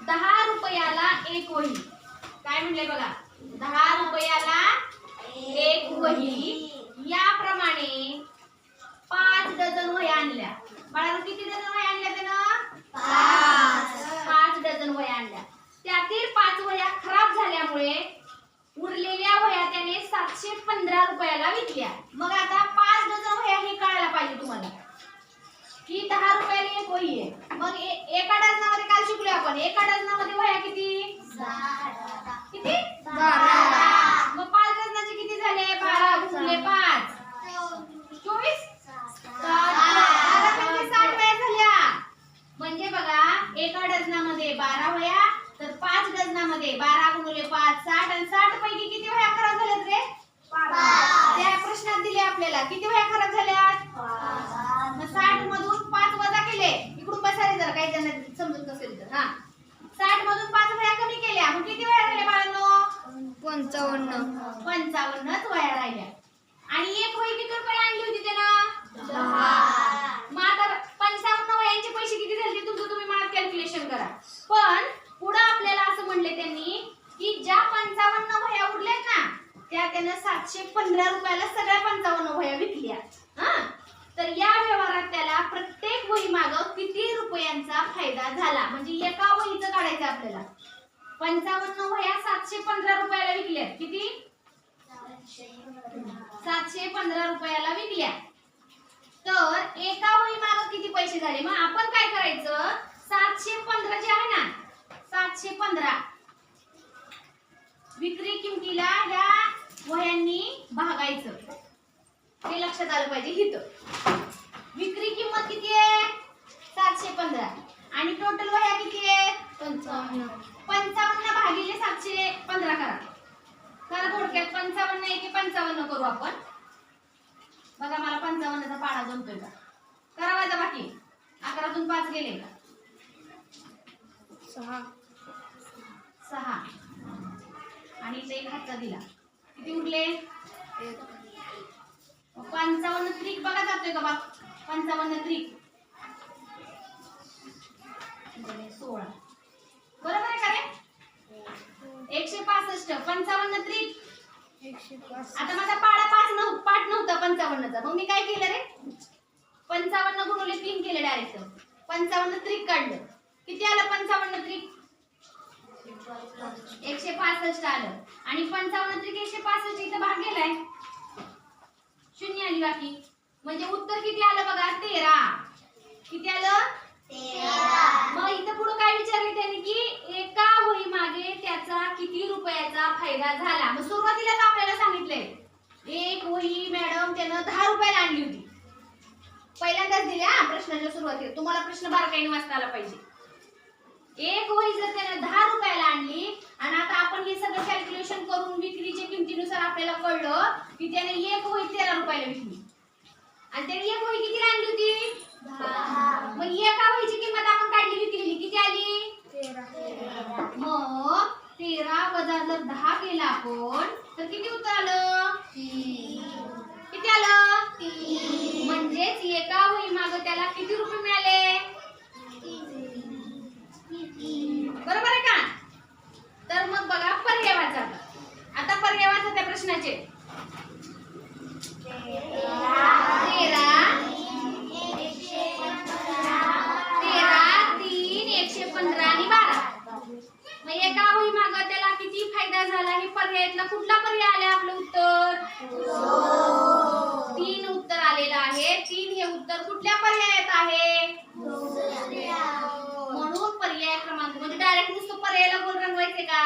10 रुपयाला एक वही. काय म्हणले बघा, 10 रुपयाला एक वही. याप्रमाणे 5 डझन वह्या आणल्या. बाळांनो किती डझन वह्या आणल्या त्यानं? 5 डझन वह्या आणल्या. त्यातील 5 वह्या खराब झाल्यामुळे उरलेल्या वह्या त्याने 715 रुपयाला विकल्या. मग आता 5 डझन वह्या हे कळायला पाहिजे तुम्हाला की 10 रुपयाला एक वही आहे. मग एका डझनामध्ये काल शिकलो आपण, एका डझनामध्ये वह्या किती? 12. मग 5 डझनाचे किती झाले? 12 गुणिले 5 24. 60 वह्या झाल्या. म्हणजे बघा एका डझनामध्ये 12 वह्या, तर 5 डझनामध्ये 12 गुणिले 5 60. आणि 60 पैकी किती वह्या खराब झाल्यात रे? 5. त्या प्रश्नात दिले आपल्याला किती वह्या खराब झाल्यात? 5. मग 60 मधून 5 वजा केले. इकडून बसायला जरा काही जण समजत नसेल तर. 60 मधून 5 वह्या कमी केल्या. मग किती वह्या राहिल्या बाळांनो? 55च वह्या राहिल्या. आणि एक वही किती रुपयाला आणली होती त्यानं? 10. मग आता 55 वह्यांचे पैसे किती झाले तुमचं तुम्ही मला कॅल्क्युलेशन करा. पण पुढे आपल्याला असं म्हणले त्यांनी की ज्या 55 वह्या उरल्यात ना त्या त्यानं 715 रुपयाला सगळ्या 55 वह्या विकल्या. तर या व्यवहारात त्याला प्रत्येक वही मागं किती रुपयांचा फायदा झाला म्हणजे एका वहीचं काढायचं आपल्याला. 55 वह्या 715 रुपयाला विकल्या. किती? 715 रुपयाला विकल्या. तर एका वही मागं किती पैसे झाले? मग आपण काय करायचं, 715 जे आहे ना 715 विक्री किमतीला ह्या वह्यांनी भागायचं. हे लक्षात आलं पाहिजे. इथं विक्री किंमत किती आहे? 715 आणि टोटल वह्या किती आहे? 55. 55 भागिले 715 करा थोडक्यात. 55 एके 55 करू आपण. बघा मला 55चा पाढा जमतोय का? करा वाजा बाकी. 11तून 5 गेले का? 6 आणि इथे एक हातचा दिला. किती उरले? 55 त्रिक बघा जातोय का? 55 त्रिक 16. बरोबर आहे का रे? 165. 55 त्रिक 165. आता माझा पाढा पाठ नव्हता 55चा. मग मी काय केलं रे? 55 गुणिले 3 केले डायरेक्ट. 55 त्रिक काढलं. किती आलं 55 त्रिक? 165 आलं. आणि 55 त्रिक 165 इथं भाग गेलाय, 0 आली बाकी. म्हणजे उत्तर किती आलं बघा? 13. किती आलं? 13. मग इथं पुढे काय विचारले त्यांनी की एका वही मागे त्याचा किती रुपयाचा फायदा झाला. मग सुरुवातीलाच आपल्याला सांगितलंय एक वही मॅडम त्यानं 10 रुपयाला आणली होती. पहिल्यांदाच दिल्या प्रश्नाच्या सुरुवातीला. तुम्हाला प्रश्न बारकाईने वाचता आला पाहिजे. एक वही जर त्यानं 10 रुपयाला आणली आणि आता आपण हे सगळं कॅल्क्युलेशन करून विक्रीच्या किमतीनुसार आपल्याला कळलं की त्याने एक वही 13 रुपयाला विकली. आणि त्याने एक वही कितीला आणली होती? 10. मग एका वहीची किंमत आपण काढली विकलेली किती आली? 13. मग 13 वजा जर 10 केला आपण तर किती उत्तर आलं? 3. किती आलं? 3. म्हणजेच एका वही मागे त्याला किती रुपये मिळाले? 3. बरोबर आहे का? तर मग बघा पर्याय वाचा. आता पर्याय वाचा त्या प्रश्नाचे. 13 3 115 आणि 12. मग एका वही मागे त्याला किती फायदा झाला हे पर्यायातला कुठला पर्याय आले आपलं उत्तर? 3 उत्तर आलेलं आहे. 3 हे उत्तर कुठल्या पर्यायात आहे? म्हणून पर्याय क्रमांक म्हणजे डायरेक्ट नुसतं पर्यायाला गोल रंगवायचे का?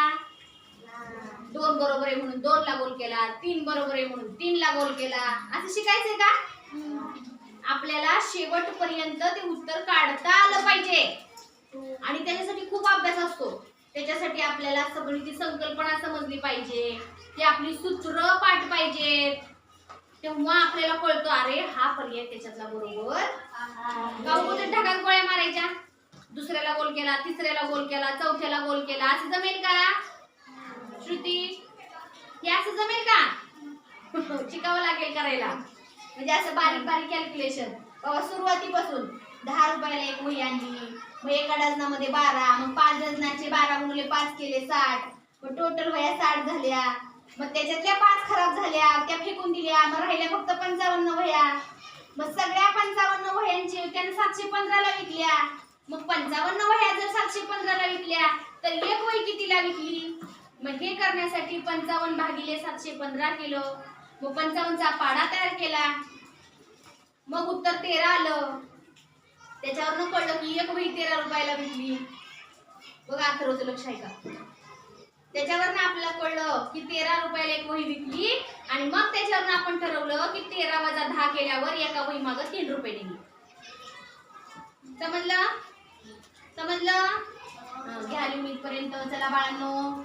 2 बरोबर आहे म्हणून 2 ला गोल केला, 3 बरोबर आहे म्हणून 3 ला गोल केला, असं शिकायचंय का? आपल्याला शेवटपर्यंत ते उत्तर काढता आलं पाहिजे. आणि त्याच्यासाठी खूप अभ्यास असतो. त्याच्यासाठी आपल्याला सगळी ती संकल्पना समजली पाहिजे, ती आपली सूत्र पाठ पाहिजेत. तेव्हा आपल्याला कळतं अरे हा पर्याय त्याच्यातला बरोबर. गावमध्ये ढगात गोळ्या मारायच्या, दुसऱ्याला गोल केला, तिसऱ्याला गोल केला, चौथ्याला गोल केला, असं जमेल का श्रुती? हे असं जमेल का? शिकावं लागेल करायला. म्हणजे असं बारीक बारीक कॅल्क्युलेशन सुरुवातीपासून 10 रुपयाला एक वही आणली. मग एका डझनामध्ये 12, मग 5 डझनाचे 12 गुणिले 5 केले 60. मग टोटल वह्या 60 झाल्या. मग त्याच्यातल्या 5 खराब झाल्या, त्या फेकून दिल्या. मग राहिल्या फक्त 55 वह्या. मग सगळ्या 55 वह्यांची त्याने 715 ला विकल्या. मग 55 वह्या जर 715 ला विकल्या तर एक वही कितीला विकली? मग हे करण्यासाठी 55 भागिले 715 केलं. मग 55 चा पाढा तयार केला. मग उत्तर 13 आलं. त्याच्यावरनं कळलं की एक वही 13 रुपयाला विकली. बघा अथर्वचं लक्ष आहे का? त्याच्यावरनं आपल्याला कळलं की 13 रुपयाला एक वही विकली. आणि मग त्याच्यावरनं आपण ठरवलं की 13 वजा 10 केल्यावर एका वही मागे 3 रुपये दिले. समजलं? समजलं? घ्या लिहून इथपर्यंत. चला बाळांनो.